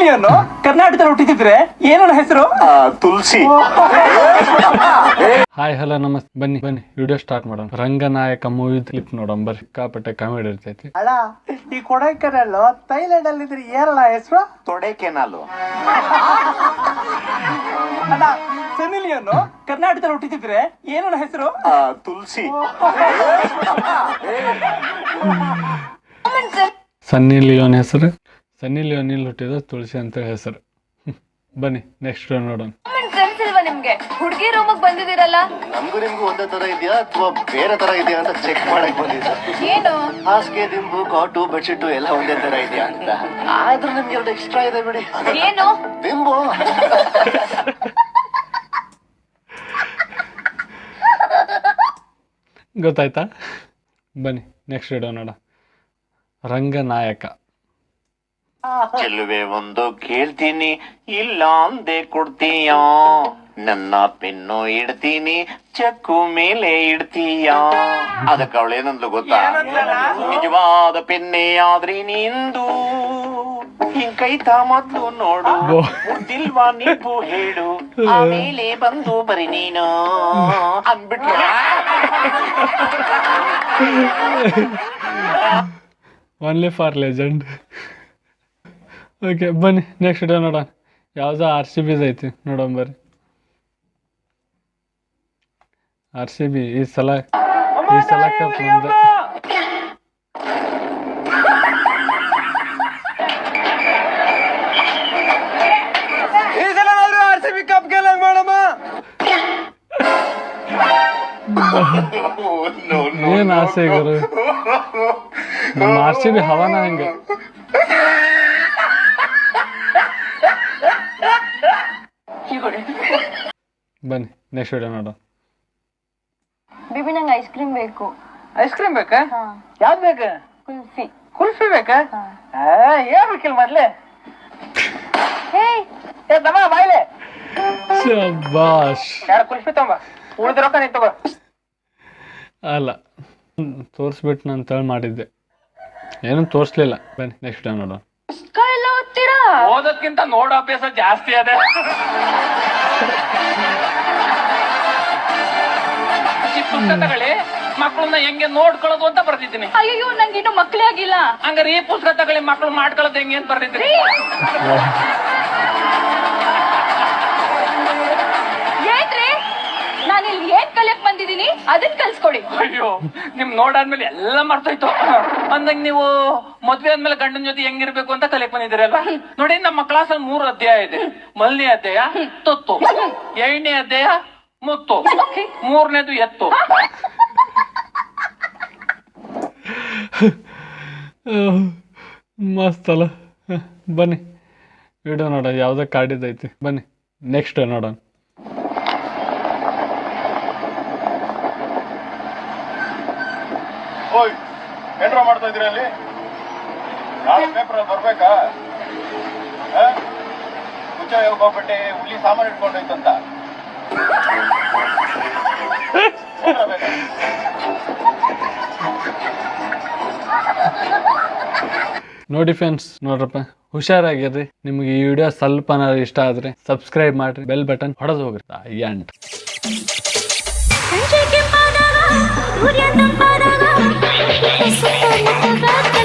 ಸನ್ನಿಲಿಯನ್ನು ಕರ್ನಾಟಕದಲ್ಲಿ ಹುಟ್ಟಿದ್ರೆ ಏನನ್ನ ಹೆಸರು? ತುಳಸಿ. ಹಾಯ್ ಹಲೋ ನಮಸ್ತೆ. ಬನ್ನಿ ವಿಡಿಯೋ ಸ್ಟಾರ್ಟ್ ಮಾಡೋಣ. ರಂಗನಾಯಕ ಮೂವಿ ಕ್ಲಿಪ್ ನೋಡೋಣ ಬರ್ರಿ. ಸಿಕ್ಕಾಪಟ್ಟೆ ಕಾಮಿಡಿ ಇರ್ತೈತಿ. ಅಣ್ಣ ಈ ಕೊಡೈಕೆನಾಲ್ ಥೈಲ್ಯಾಂಡ್ ಅಲ್ಲಿ ಇದ್ರೆ ಏನಣ್ಣ ಹೆಸರು? ತೊಡೈಕೆನಾಲು. ಅಣ್ಣ ಸನ್ನಿಲಿಯನ್ನು ಕರ್ನಾಟಕದಲ್ಲಿ ಹುಟ್ಟಿದ್ರೆ ಏನನ್ನ ಹೆಸರು? ತುಳಸಿ. ಸನ್ನಿ ಲಿಯೋನ್ ಹೆಸರು ಸನ್ನಿ ಲಿಯೋನಿಲ್ ಹುಟ್ಟಿದ ತುಳಸಿ ಅಂತ ಹೆಸರು. ಬನ್ನಿ ನೆಕ್ಸ್ಟ್ ನೋಡೋಣ. ನಿಮ್ಗೆ ಹುಡುಗಿ ರೂಮಿಗೆ ಬಂದಿದ್ದೀರಲ್ಲ, ನಮ್ಗೂ ನಿಮ್ಗೂ ಒಂದೇ ತರ ಇದೆಯಾ ಅಥವಾ ಬೇರೆ ತರ ಇದೆಯಾ ಅಂತ ಚೆಕ್ ಮಾಡಕ್ ಬಂದಿದ್ದೆ. ಏನು ಹಾಸಿಗೆ ದಿಂಬು ಕಾಟು ಬೆಡ್ಶೀಟು ಎಲ್ಲ ಒಂದೇ ತರ ಇದೆಯಾ ಅಂತ. ಆದ್ರೂ ನಿಮ್ಗೆ ಎರಡು ಎಕ್ಸ್ಟ್ರಾ ಇದೆ ಬಿಡಿ. ಏನು ದಿಂಬು. ಗೊತ್ತಾಯ್ತಾ? ಬನ್ನಿ ನೆಕ್ಸ್ಟ್ ವಿಡಿಯೋ ನೋಡ. ರಂಗನಾಯಕ. ಚೆಲುವೆ ಒಂದು ಕೇಳ್ತೀನಿ ಇಲ್ಲ ಅಂದೆ ಕೊಡ್ತೀಯ, ನನ್ನ ಪೆನ್ನು ಇಡ್ತೀನಿ ಚಕ್ಕು ಮೇಲೆ ಇಡ್ತೀಯ. ಅದಕ್ಕೆ ಅವಳು ಏನಂದ್ಲು ಗೊತ್ತಾ? ನಿಜವಾದ ಪೆನ್ನೆ ಆದ್ರೆ ನಿಂದು ಹಿಂಗ್ ಕೈತಾ ಮೊದ್ಲು ನೋಡು, ಮುದ್ದಿಲ್ವಾ ನೀವು ಹೇಳು, ಆಮೇಲೆ ಬಂದು ಬರಿ ನೀನು ಅಂದ್ಬಿಟ್ಲು. Only for legend. ಓಕೆ ಬನ್ನಿ ನೆಕ್ಸ್ಟ್ ವಿಡಿಯೋ ನೋಡೋಣ. ಯಾವುದೋ RCB ಐತಿ ನೋಡೋಣ ಬರ್ರಿ. RCB ಈ ಸಲ ಕಪ್ ನಮ್ದು. ಈ ಸಲ RCB ಕಪ್ ಗೆಲ್ಲಂಗ್ ಮಾಡಮ್ಮ. ಏನ್ ಆಸೆ ಗುರು, ನಮ್ಮ RCB ಹವಾನ ಹಂಗ. ಬನ್ನಿ ನೆಕ್ಸ್ಟ್ ವಿಡಿಯೋ ನೋಡೋಣ. ಬಿಬಿ ನಂಗೆ ಐಸ್ ಕ್ರೀಮ್ ಬೇಕು. ಐಸ್ ಕ್ರೀಮ್ ಬೇಕಾ? ಯಾವ್ದು ಬೇಕಾ? ಕುಲ್ಫಿ. ಕುಲ್ಫಿ ಬೇಕಾ? ಹೇಳ್ಬೇಕಿಲ್ಲ ಮೊದ್ಲೇ. ಹೇ ತಮ್ಮ ಬಾಯ್ಲೆ ಶಬಾಷ್. ಎರಡು ಕುಲ್ಫಿ ತಗೊಂಬ, ಉಳಿದ ರೊಕ್ಕ ನೀ ತಗೋ. ಅಲ್ಲ ತೋರಿಸ್ಬಿಟ್ಟು ನಾನು ತಳಿ ಮಾಡಿದ್ದೆ, ಏನೂ ತೋರಿಸ್ಲಿಲ್ಲ. ಬನ್ನಿ ನೆಕ್ಸ್ಟ್ ವಿಡಿಯೋ ನೋಡೋಣ. ಪುಸ್ತಕ ಎಲ್ಲ ಓದ್ತೀರಾ? ಓದೋದ್ಕಿಂತ ನೋಡೋ ಅಭ್ಯಾಸ ಜಾಸ್ತಿ ಅದೇ. ಪುಸ್ತಕ ತಗೊಳ್ಳಿ, ಮಕ್ಕಳನ್ನ ಹೆಂಗೆ ನೋಡ್ಕೊಳ್ಳೋದು ಅಂತ ಬರ್ದಿದ್ದೀನಿ. ಅಯ್ಯೋ ನಂಗೆ ಇನ್ನು ಮಕ್ಕಳೇ ಆಗಿಲ್ಲ. ಹಂಗಾರೆ ಈ ಪುಸ್ತಕ ತಗೊಳ್ಳಿ, ಮಕ್ಕಳು ಮಾಡ್ಕೊಳ್ಳೋದು ಹೆಂಗೆ ಅಂತ ಬರ್ದಿದ್ದೀನಿ. ಏನ್ರಿ ನಾನು ಇಲ್ಲಿ ಏನ್ ಕಲಿಯಕ್ ಬಂದಿದ್ದೀನಿ ಅದನ್ನ ಕಲ್ಸ್ಕೊಡಿ. ಅಯ್ಯೋ ನಿಮ್ ನೋಡಾದ್ಮೇಲೆ ಎಲ್ಲ ಮರ್ತೋಯ್ತು. ಅಂದಂಗ ನೀವು ಮದ್ವೆ ಆದ್ಮೇಲೆ ಗಂಡನ ಜೊತೆ ಹೆಂಗಿರ್ಬೇಕು ಅಂತ ಕಲಿಯಕ್ ಬಂದಿದ್ದೀರಲ್ವಾ? ನೋಡಿ ನಮ್ಮ ಕ್ಲಾಸಲ್ಲಿ 3 ಅಧ್ಯಾಯ ಇದೆ. ಮೊದಲನೇ ಅಧ್ಯಾಯ ತೊತ್ತು, 2ನೇ ಅಧ್ಯಾಯ ಮುತ್ತು, 3ನೇದು ಎತ್ತು. ಮಸ್ತ್ ಅಲ್ಲ. ಬನ್ನಿ ವಿಡಿಯೋ ನೋಡೋಣ. ಯಾವುದೋ ಕಾಡಿದೈತಿ. ಬನ್ನಿ ನೆಕ್ಸ್ಟ್ ನೋಡೋಣ. ಓಯ್ ಏನ್ರ ಮಾಡ್ತಾ ಇದ್ರಿ ಅಲ್ಲಿ? ನಾಳೆ ಪೇಪರ್ ಬರ್ಬೇಕಾ? ಹುಚ್ಚ ಹೋಗ್ಬಿಟ್ಟೆ ಹುಲಿ ಸಾಮಾನು ಇಟ್ಕೊಂಡೋಯ್ತಂತ. ನೋಡಿ ಫ್ರೆಂಡ್ಸ್, ನೋಡ್ರಪ್ಪ ಹುಷಾರಾಗಿರ್ರಿ. ನಿಮ್ಗೆ ಈ ವಿಡಿಯೋ ಸ್ವಲ್ಪ ಇಷ್ಟ ಆದ್ರೆ ಸಬ್ಸ್ಕ್ರೈಬ್ ಮಾಡ್ರಿ, ಬೆಲ್ ಬಟನ್ ಹೊಡೆದು ಹೋಗ್ರಿ. ಎಂಟ್ ಸಂಜೆ ಕೆಂಪಾದಾಗ ಸೂರ್ಯ ತಂಪಾದಾಗ ಸುತ್ತಮುತ್ತ